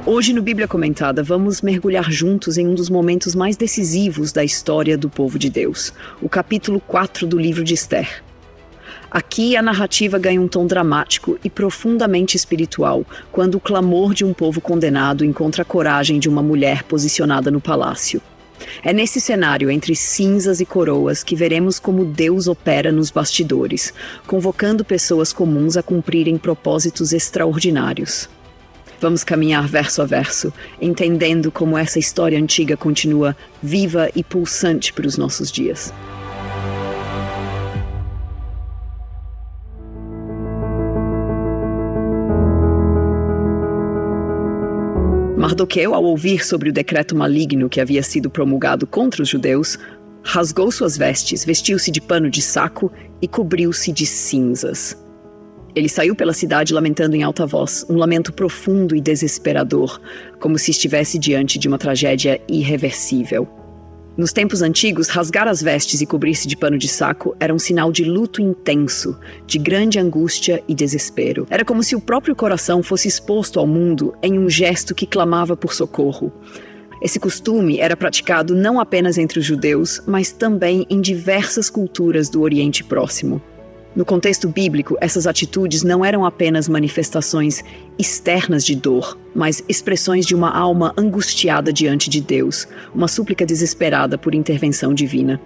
Hoje no Bíblia Comentada vamos mergulhar juntos em um dos momentos mais decisivos da história do povo de Deus, o capítulo 4 do livro de Esther. Aqui a narrativa ganha um tom dramático e profundamente espiritual, quando o clamor de um povo condenado encontra a coragem de uma mulher posicionada no palácio. É nesse cenário entre cinzas e coroas que veremos como Deus opera nos bastidores, convocando pessoas comuns a cumprirem propósitos extraordinários. Vamos caminhar verso a verso, entendendo como essa história antiga continua viva e pulsante para os nossos dias. Mardoqueu, ao ouvir sobre o decreto maligno que havia sido promulgado contra os judeus, rasgou suas vestes, vestiu-se de pano de saco e cobriu-se de cinzas. Ele saiu pela cidade lamentando em alta voz, um lamento profundo e desesperador, como se estivesse diante de uma tragédia irreversível. Nos tempos antigos, rasgar as vestes e cobrir-se de pano de saco era um sinal de luto intenso, de grande angústia e desespero. Era como se o próprio coração fosse exposto ao mundo em um gesto que clamava por socorro. Esse costume era praticado não apenas entre os judeus, mas também em diversas culturas do Oriente Próximo. No contexto bíblico, essas atitudes não eram apenas manifestações externas de dor, mas expressões de uma alma angustiada diante de Deus, uma súplica desesperada por intervenção divina.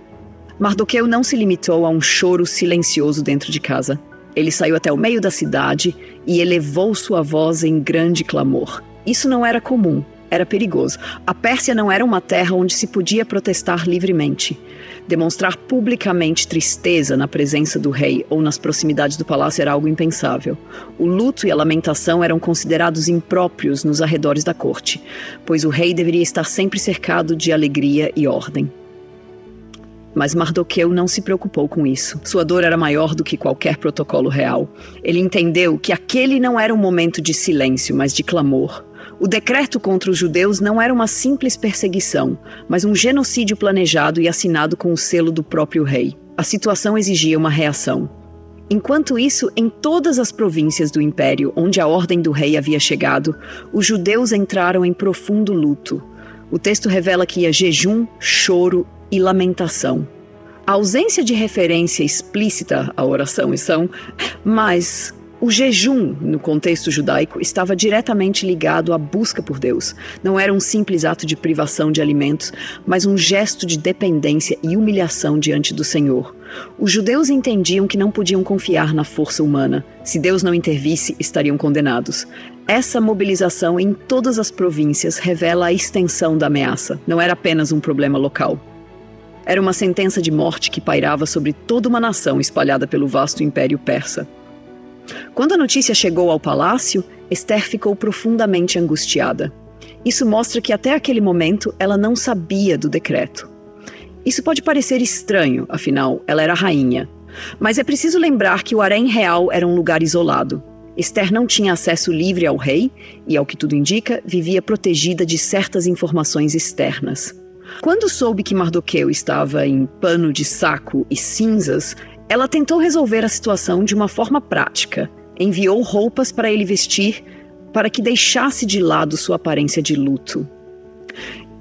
Mardoqueu não se limitou a um choro silencioso dentro de casa. Ele saiu até o meio da cidade e elevou sua voz em grande clamor. Isso não era comum, era perigoso. A Pérsia não era uma terra onde se podia protestar livremente. Demonstrar publicamente tristeza na presença do rei ou nas proximidades do palácio era algo impensável. O luto e a lamentação eram considerados impróprios nos arredores da corte, pois o rei deveria estar sempre cercado de alegria e ordem. Mas Mardoqueu não se preocupou com isso. Sua dor era maior do que qualquer protocolo real. Ele entendeu que aquele não era um momento de silêncio, mas de clamor. O decreto contra os judeus não era uma simples perseguição, mas um genocídio planejado e assinado com o selo do próprio rei. A situação exigia uma reação. Enquanto isso, em todas as províncias do império onde a ordem do rei havia chegado, os judeus entraram em profundo luto. O texto revela que ia jejum, choro e lamentação. A ausência de referência explícita à oração e são, mas o jejum, no contexto judaico, estava diretamente ligado à busca por Deus. Não era um simples ato de privação de alimentos, mas um gesto de dependência e humilhação diante do Senhor. Os judeus entendiam que não podiam confiar na força humana. Se Deus não intervisse, estariam condenados. Essa mobilização em todas as províncias revela a extensão da ameaça. Não era apenas um problema local. Era uma sentença de morte que pairava sobre toda uma nação espalhada pelo vasto império persa. Quando a notícia chegou ao palácio, Esther ficou profundamente angustiada. Isso mostra que até aquele momento ela não sabia do decreto. Isso pode parecer estranho, afinal, ela era rainha. Mas é preciso lembrar que o harém real era um lugar isolado. Esther não tinha acesso livre ao rei e, ao que tudo indica, vivia protegida de certas informações externas. Quando soube que Mardoqueu estava em pano de saco e cinzas, ela tentou resolver a situação de uma forma prática. Enviou roupas para ele vestir, para que deixasse de lado sua aparência de luto.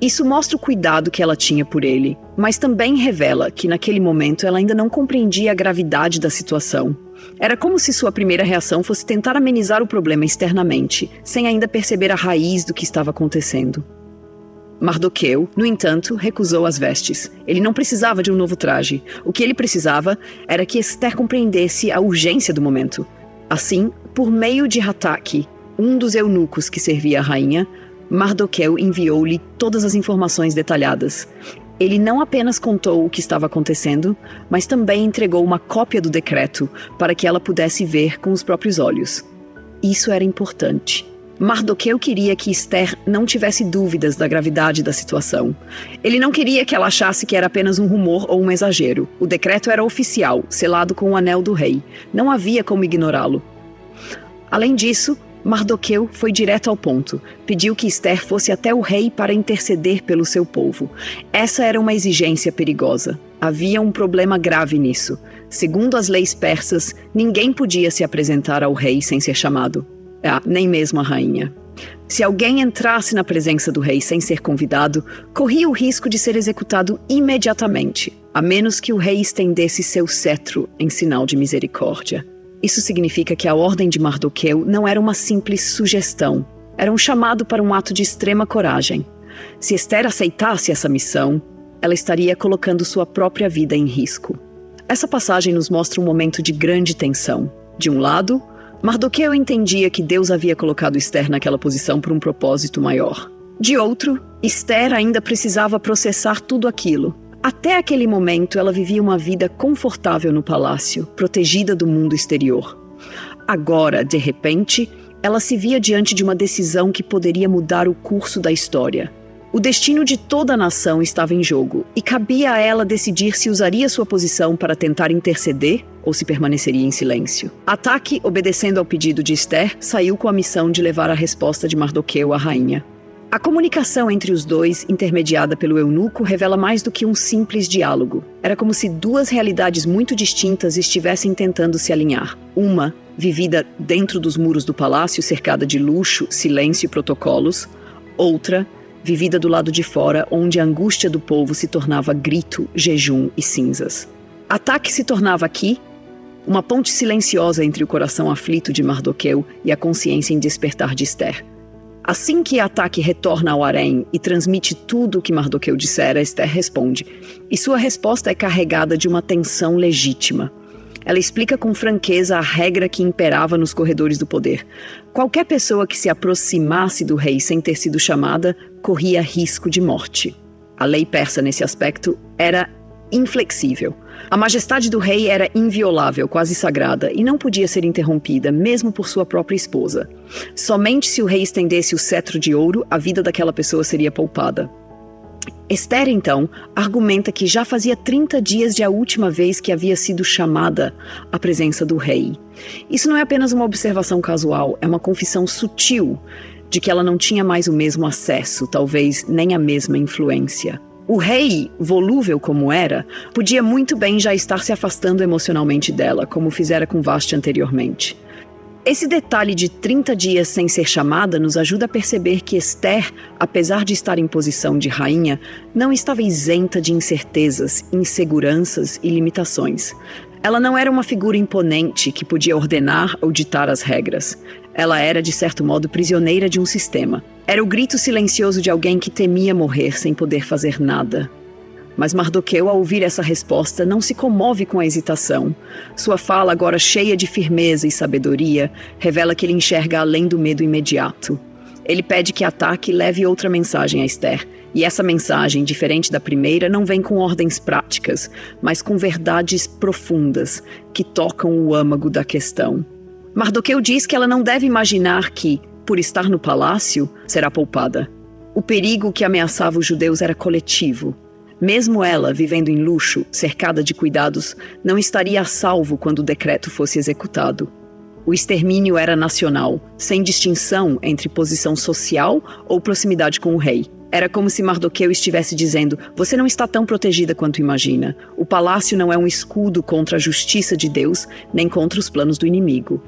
Isso mostra o cuidado que ela tinha por ele, mas também revela que naquele momento ela ainda não compreendia a gravidade da situação. Era como se sua primeira reação fosse tentar amenizar o problema externamente, sem ainda perceber a raiz do que estava acontecendo. Mardoqueu, no entanto, recusou as vestes. Ele não precisava de um novo traje. O que ele precisava era que Esther compreendesse a urgência do momento. Assim, por meio de Hataki, um dos eunucos que servia a rainha, Mardoqueu enviou-lhe todas as informações detalhadas. Ele não apenas contou o que estava acontecendo, mas também entregou uma cópia do decreto para que ela pudesse ver com os próprios olhos. Isso era importante. Mardoqueu queria que Esther não tivesse dúvidas da gravidade da situação. Ele não queria que ela achasse que era apenas um rumor ou um exagero. O decreto era oficial, selado com o anel do rei. Não havia como ignorá-lo. Além disso, Mardoqueu foi direto ao ponto. Pediu que Esther fosse até o rei para interceder pelo seu povo. Essa era uma exigência perigosa. Havia um problema grave nisso. Segundo as leis persas, ninguém podia se apresentar ao rei sem ser chamado. Nem mesmo a rainha. Se alguém entrasse na presença do rei sem ser convidado, corria o risco de ser executado imediatamente, a menos que o rei estendesse seu cetro em sinal de misericórdia. Isso significa que a ordem de Mardoqueu não era uma simples sugestão, era um chamado para um ato de extrema coragem. Se Ester aceitasse essa missão, ela estaria colocando sua própria vida em risco. Essa passagem nos mostra um momento de grande tensão. De um lado, Mardoqueu entendia que Deus havia colocado Ester naquela posição por um propósito maior. De outro, Ester ainda precisava processar tudo aquilo. Até aquele momento, ela vivia uma vida confortável no palácio, protegida do mundo exterior. Agora, de repente, ela se via diante de uma decisão que poderia mudar o curso da história. O destino de toda a nação estava em jogo, e cabia a ela decidir se usaria sua posição para tentar interceder ou se permaneceria em silêncio. Ataque, obedecendo ao pedido de Ester, saiu com a missão de levar a resposta de Mardoqueu à rainha. A comunicação entre os dois, intermediada pelo eunuco, revela mais do que um simples diálogo. Era como se duas realidades muito distintas estivessem tentando se alinhar. Uma, vivida dentro dos muros do palácio, cercada de luxo, silêncio e protocolos. Outra, vivida do lado de fora, onde a angústia do povo se tornava grito, jejum e cinzas. Ataque se tornava aqui uma ponte silenciosa entre o coração aflito de Mardoqueu e a consciência em despertar de Ester. Assim que Ataque retorna ao harém e transmite tudo o que Mardoqueu dissera, Ester responde, e sua resposta é carregada de uma tensão legítima. Ela explica com franqueza a regra que imperava nos corredores do poder. Qualquer pessoa que se aproximasse do rei sem ter sido chamada corria risco de morte. A lei persa, nesse aspecto, era inflexível. A majestade do rei era inviolável, quase sagrada, e não podia ser interrompida, mesmo por sua própria esposa. Somente se o rei estendesse o cetro de ouro, a vida daquela pessoa seria poupada. Ester, então, argumenta que já fazia 30 dias de a última vez que havia sido chamada à presença do rei. Isso não é apenas uma observação casual, é uma confissão sutil de que ela não tinha mais o mesmo acesso, talvez nem a mesma influência. O rei, volúvel como era, podia muito bem já estar se afastando emocionalmente dela, como fizera com Vashti anteriormente. Esse detalhe de 30 dias sem ser chamada nos ajuda a perceber que Ester, apesar de estar em posição de rainha, não estava isenta de incertezas, inseguranças e limitações. Ela não era uma figura imponente que podia ordenar ou ditar as regras. Ela era, de certo modo, prisioneira de um sistema. Era o grito silencioso de alguém que temia morrer sem poder fazer nada. Mas Mardoqueu, ao ouvir essa resposta, não se comove com a hesitação. Sua fala, agora cheia de firmeza e sabedoria, revela que ele enxerga além do medo imediato. Ele pede que Ataque leve outra mensagem a Ester. E essa mensagem, diferente da primeira, não vem com ordens práticas, mas com verdades profundas que tocam o âmago da questão. Mardoqueu diz que ela não deve imaginar que, por estar no palácio, será poupada. O perigo que ameaçava os judeus era coletivo. Mesmo ela, vivendo em luxo, cercada de cuidados, não estaria a salvo quando o decreto fosse executado. O extermínio era nacional, sem distinção entre posição social ou proximidade com o rei. Era como se Mardoqueu estivesse dizendo: você não está tão protegida quanto imagina. O palácio não é um escudo contra a justiça de Deus, nem contra os planos do inimigo.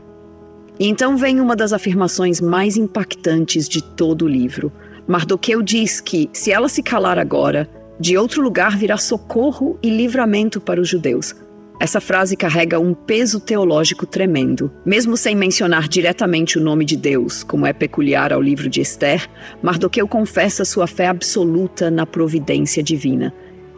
E então vem uma das afirmações mais impactantes de todo o livro. Mardoqueu diz que, se ela se calar agora, de outro lugar virá socorro e livramento para os judeus. Essa frase carrega um peso teológico tremendo. Mesmo sem mencionar diretamente o nome de Deus, como é peculiar ao livro de Ester, Mardoqueu confessa sua fé absoluta na providência divina.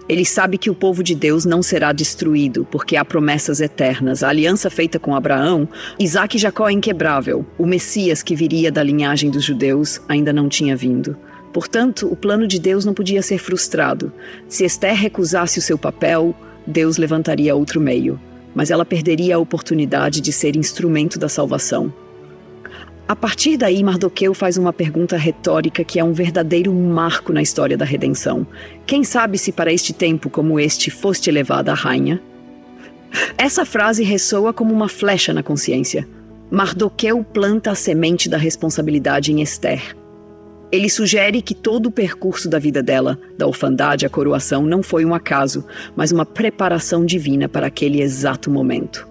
Ele sabe que o povo de Deus não será destruído, porque há promessas eternas. A aliança feita com Abraão, Isaque e Jacó é inquebrável. O Messias que viria da linhagem dos judeus ainda não tinha vindo. Portanto, o plano de Deus não podia ser frustrado. Se Ester recusasse o seu papel, Deus levantaria outro meio, mas ela perderia a oportunidade de ser instrumento da salvação. A partir daí, Mardoqueu faz uma pergunta retórica que é um verdadeiro marco na história da redenção. Quem sabe se para este tempo como este foste elevada a rainha? Essa frase ressoa como uma flecha na consciência. Mardoqueu planta a semente da responsabilidade em Ester. Ele sugere que todo o percurso da vida dela, da orfandade à coroação, não foi um acaso, mas uma preparação divina para aquele exato momento.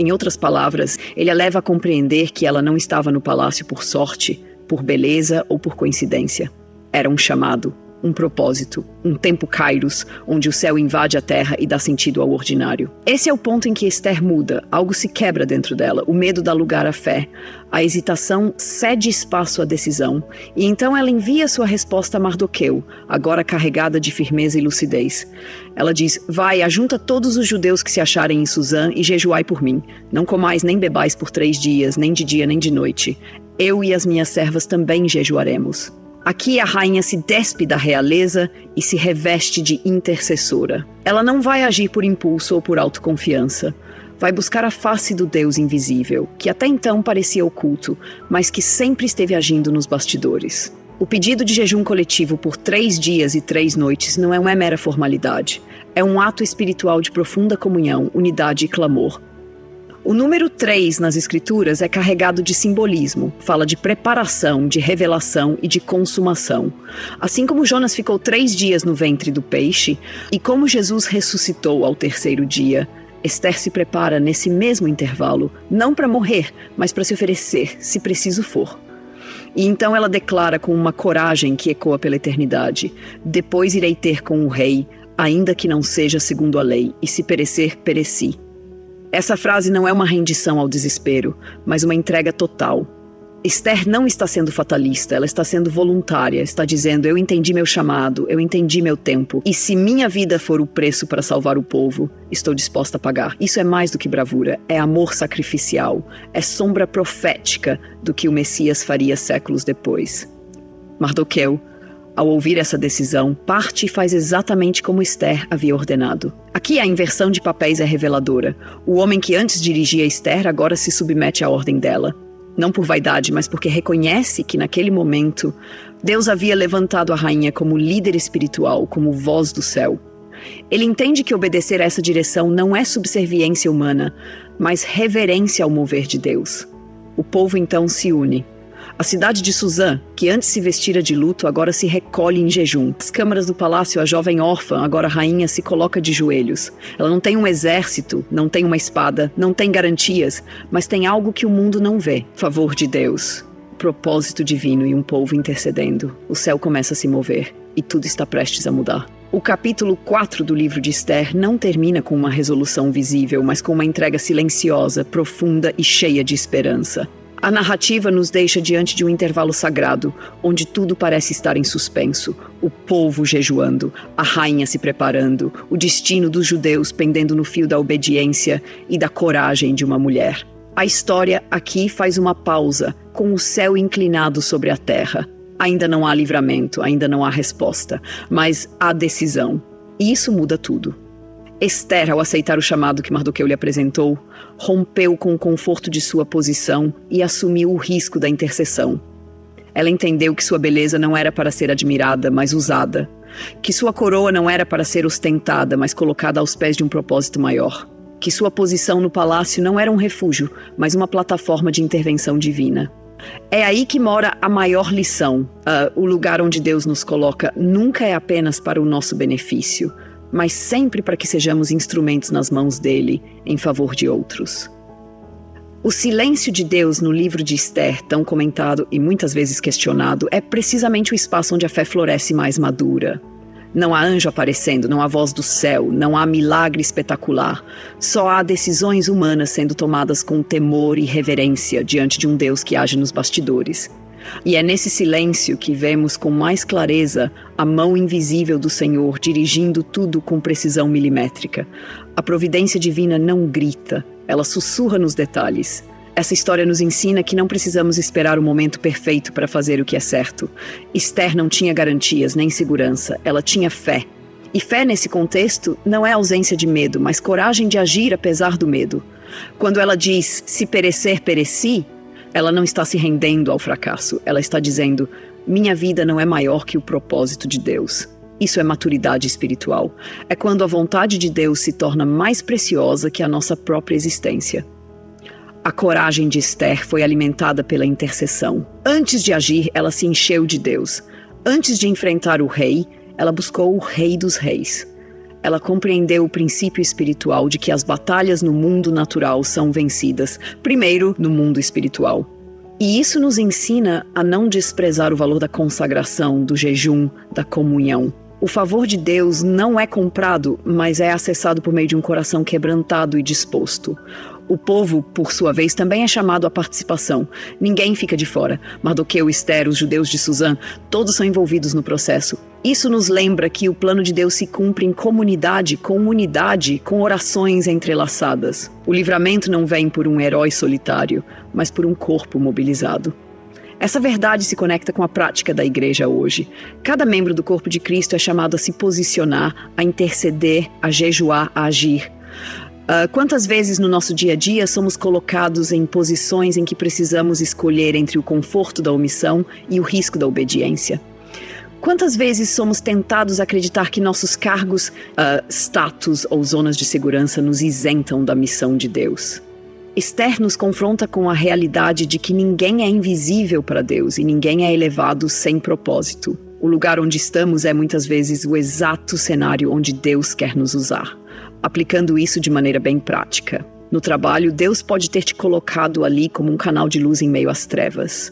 Em outras palavras, ele a leva a compreender que ela não estava no palácio por sorte, por beleza ou por coincidência. Era um chamado, um propósito, um tempo kairos, onde o céu invade a terra e dá sentido ao ordinário. Esse é o ponto em que Esther muda, algo se quebra dentro dela, o medo dá lugar à fé, a hesitação cede espaço à decisão, e então ela envia sua resposta a Mardoqueu, agora carregada de firmeza e lucidez. Ela diz: vai, ajunta todos os judeus que se acharem em Suzã e jejuai por mim. Não comais nem bebais por 3 dias, nem de dia nem de noite. Eu e as minhas servas também jejuaremos. Aqui a rainha se despe da realeza e se reveste de intercessora. Ela não vai agir por impulso ou por autoconfiança. Vai buscar a face do Deus invisível, que até então parecia oculto, mas que sempre esteve agindo nos bastidores. O pedido de jejum coletivo por 3 dias e 3 noites não é uma mera formalidade. É um ato espiritual de profunda comunhão, unidade e clamor. O número 3 nas escrituras é carregado de simbolismo, fala de preparação, de revelação e de consumação. Assim como Jonas ficou 3 dias no ventre do peixe, e como Jesus ressuscitou ao 3º dia, Esther se prepara nesse mesmo intervalo, não para morrer, mas para se oferecer, se preciso for. E então ela declara com uma coragem que ecoa pela eternidade: depois irei ter com o rei, ainda que não seja segundo a lei, e se perecer, pereci. Essa frase não é uma rendição ao desespero, mas uma entrega total. Esther não está sendo fatalista, ela está sendo voluntária, está dizendo: eu entendi meu chamado, eu entendi meu tempo, e se minha vida for o preço para salvar o povo, estou disposta a pagar. Isso é mais do que bravura, é amor sacrificial, é sombra profética do que o Messias faria séculos depois. Mardoqueu, ao ouvir essa decisão, parte e faz exatamente como Esther havia ordenado. Aqui a inversão de papéis é reveladora. O homem que antes dirigia Esther agora se submete à ordem dela. Não por vaidade, mas porque reconhece que naquele momento Deus havia levantado a rainha como líder espiritual, como voz do céu. Ele entende que obedecer a essa direção não é subserviência humana, mas reverência ao mover de Deus. O povo então se une. A cidade de Suzã, que antes se vestira de luto, agora se recolhe em jejum. Nas câmaras do palácio, a jovem órfã, agora rainha, se coloca de joelhos. Ela não tem um exército, não tem uma espada, não tem garantias, mas tem algo que o mundo não vê: favor de Deus, propósito divino e um povo intercedendo. O céu começa a se mover e tudo está prestes a mudar. O capítulo 4 do livro de Esther não termina com uma resolução visível, mas com uma entrega silenciosa, profunda e cheia de esperança. A narrativa nos deixa diante de um intervalo sagrado, onde tudo parece estar em suspenso. O povo jejuando, a rainha se preparando, o destino dos judeus pendendo no fio da obediência e da coragem de uma mulher. A história aqui faz uma pausa, com o céu inclinado sobre a terra. Ainda não há livramento, ainda não há resposta, mas há decisão. E isso muda tudo. Esther, ao aceitar o chamado que Mardoqueu lhe apresentou, rompeu com o conforto de sua posição e assumiu o risco da intercessão. Ela entendeu que sua beleza não era para ser admirada, mas usada. Que sua coroa não era para ser ostentada, mas colocada aos pés de um propósito maior. Que sua posição no palácio não era um refúgio, mas uma plataforma de intervenção divina. É aí que mora a maior lição. O lugar onde Deus nos coloca nunca é apenas para o nosso benefício, mas sempre para que sejamos instrumentos nas mãos dele, em favor de outros. O silêncio de Deus no livro de Esther, tão comentado e muitas vezes questionado, é precisamente o espaço onde a fé floresce mais madura. Não há anjo aparecendo, não há voz do céu, não há milagre espetacular. Só há decisões humanas sendo tomadas com temor e reverência diante de um Deus que age nos bastidores. E é nesse silêncio que vemos com mais clareza a mão invisível do Senhor dirigindo tudo com precisão milimétrica. A providência divina não grita, ela sussurra nos detalhes. Essa história nos ensina que não precisamos esperar o momento perfeito para fazer o que é certo. Esther não tinha garantias nem segurança, ela tinha fé. E fé nesse contexto não é ausência de medo, mas coragem de agir apesar do medo. Quando ela diz, se perecer, pereci, ela não está se rendendo ao fracasso, ela está dizendo, minha vida não é maior que o propósito de Deus. Isso é maturidade espiritual. É quando a vontade de Deus se torna mais preciosa que a nossa própria existência. A coragem de Esther foi alimentada pela intercessão. Antes de agir, ela se encheu de Deus. Antes de enfrentar o rei, ela buscou o Rei dos Reis. Ela compreendeu o princípio espiritual de que as batalhas no mundo natural são vencidas, primeiro no mundo espiritual. E isso nos ensina a não desprezar o valor da consagração, do jejum, da comunhão. O favor de Deus não é comprado, mas é acessado por meio de um coração quebrantado e disposto. O povo, por sua vez, também é chamado à participação. Ninguém fica de fora. Mardoqueu, Ester, os judeus de Susã, todos são envolvidos no processo. Isso nos lembra que o plano de Deus se cumpre em comunidade, com unidade, com orações entrelaçadas. O livramento não vem por um herói solitário, mas por um corpo mobilizado. Essa verdade se conecta com a prática da igreja hoje. Cada membro do corpo de Cristo é chamado a se posicionar, a interceder, a jejuar, a agir. Quantas vezes no nosso dia a dia somos colocados em posições em que precisamos escolher entre o conforto da omissão e o risco da obediência? Quantas vezes somos tentados a acreditar que nossos cargos, status ou zonas de segurança nos isentam da missão de Deus? Ester nos confronta com a realidade de que ninguém é invisível para Deus e ninguém é elevado sem propósito. O lugar onde estamos é muitas vezes o exato cenário onde Deus quer nos usar. Aplicando isso de maneira bem prática. No trabalho, Deus pode ter te colocado ali como um canal de luz em meio às trevas.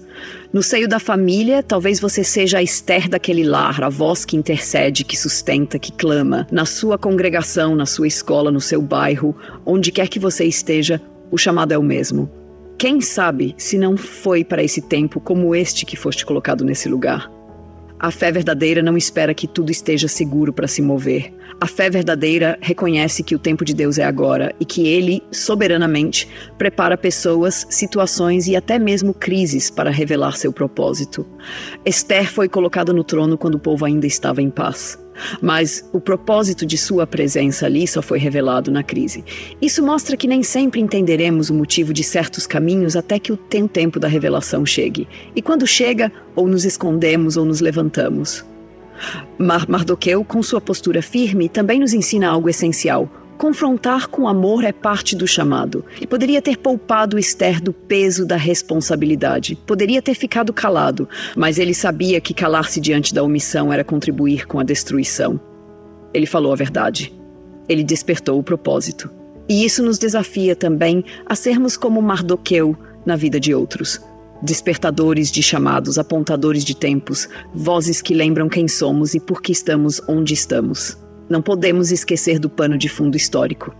No seio da família, talvez você seja a Ester daquele lar, a voz que intercede, que sustenta, que clama. Na sua congregação, na sua escola, no seu bairro, onde quer que você esteja, o chamado é o mesmo. Quem sabe se não foi para esse tempo como este que foste colocado nesse lugar? A fé verdadeira não espera que tudo esteja seguro para se mover. A fé verdadeira reconhece que o tempo de Deus é agora e que Ele, soberanamente, prepara pessoas, situações e até mesmo crises para revelar seu propósito. Ester foi colocada no trono quando o povo ainda estava em paz. Mas o propósito de sua presença ali só foi revelado na crise. Isso mostra que nem sempre entenderemos o motivo de certos caminhos até que o tempo da revelação chegue. E quando chega, ou nos escondemos ou nos levantamos. Mardoqueu, com sua postura firme, também nos ensina algo essencial. Confrontar com amor é parte do chamado. E poderia ter poupado Ester do peso da responsabilidade. Poderia ter ficado calado, mas ele sabia que calar-se diante da omissão era contribuir com a destruição. Ele falou a verdade. Ele despertou o propósito. E isso nos desafia também a sermos como Mardoqueu na vida de outros. Despertadores de chamados, apontadores de tempos, vozes que lembram quem somos e por que estamos onde estamos. Não podemos esquecer do pano de fundo histórico.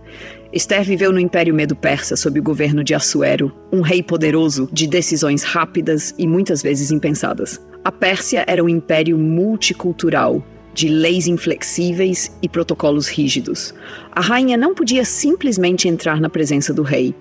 Ester viveu no Império Medo-Persa sob o governo de Assuero, um rei poderoso de decisões rápidas e muitas vezes impensadas. A Pérsia era um império multicultural, de leis inflexíveis e protocolos rígidos. A rainha não podia simplesmente entrar na presença do rei.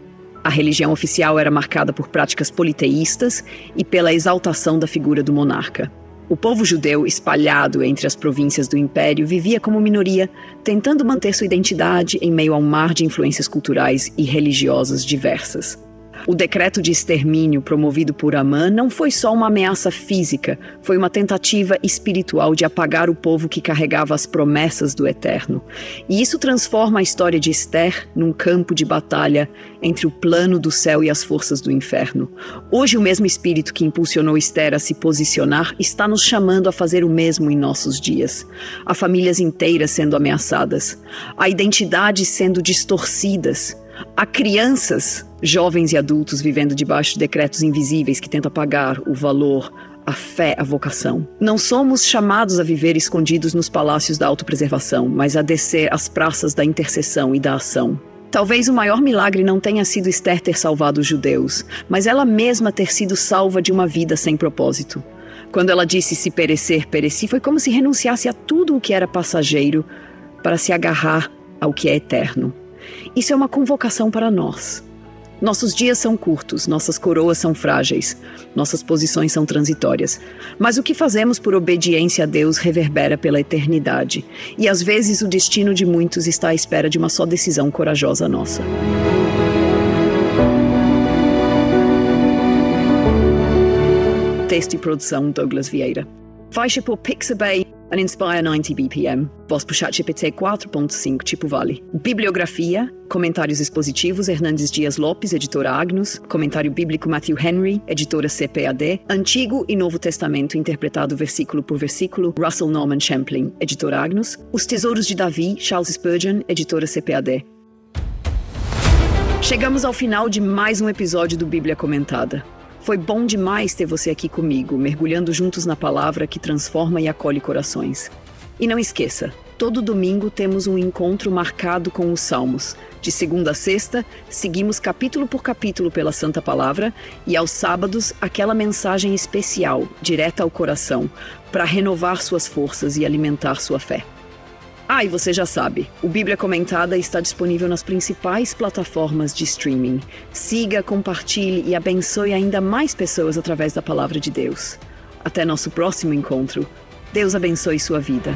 A religião oficial era marcada por práticas politeístas e pela exaltação da figura do monarca. O povo judeu, espalhado entre as províncias do império, vivia como minoria, tentando manter sua identidade em meio a um mar de influências culturais e religiosas diversas. O decreto de extermínio promovido por Amã não foi só uma ameaça física, foi uma tentativa espiritual de apagar o povo que carregava as promessas do Eterno. E isso transforma a história de Ester num campo de batalha entre o plano do céu e as forças do inferno. Hoje, o mesmo espírito que impulsionou Ester a se posicionar está nos chamando a fazer o mesmo em nossos dias. Há famílias inteiras sendo ameaçadas, há identidades sendo distorcidas, há crianças, jovens e adultos vivendo debaixo de decretos invisíveis que tentam apagar o valor, a fé, a vocação. Não somos chamados a viver escondidos nos palácios da autopreservação, mas a descer às praças da intercessão e da ação. Talvez o maior milagre não tenha sido Ester ter salvado os judeus, mas ela mesma ter sido salva de uma vida sem propósito. Quando ela disse se perecer, pereci, foi como se renunciasse a tudo o que era passageiro para se agarrar ao que é eterno. Isso é uma convocação para nós. Nossos dias são curtos, nossas coroas são frágeis, nossas posições são transitórias. Mas o que fazemos por obediência a Deus reverbera pela eternidade. E às vezes o destino de muitos está à espera de uma só decisão corajosa nossa. Texto e produção Douglas Vieira. Faixa por Pixabay and Inspire 90 BPM. Voz por ChatGPT 4.5 tipo Vale. Bibliografia, comentários expositivos Hernandes Dias Lopes, editora Agnus. Comentário bíblico Matthew Henry, editora CPAD. Antigo e Novo Testamento interpretado versículo por versículo Russell Norman Champlin, editora Agnus. Os Tesouros de Davi, Charles Spurgeon, editora CPAD. Chegamos ao final de mais um episódio do Bíblia Comentada. Foi bom demais ter você aqui comigo, mergulhando juntos na palavra que transforma e acolhe corações. E não esqueça, todo domingo temos um encontro marcado com os Salmos. De segunda a sexta, seguimos capítulo por capítulo pela Santa Palavra e aos sábados, aquela mensagem especial, direta ao coração, para renovar suas forças e alimentar sua fé. E você já sabe, o Bíblia Comentada está disponível nas principais plataformas de streaming. Siga, compartilhe e abençoe ainda mais pessoas através da Palavra de Deus. Até nosso próximo encontro. Deus abençoe sua vida.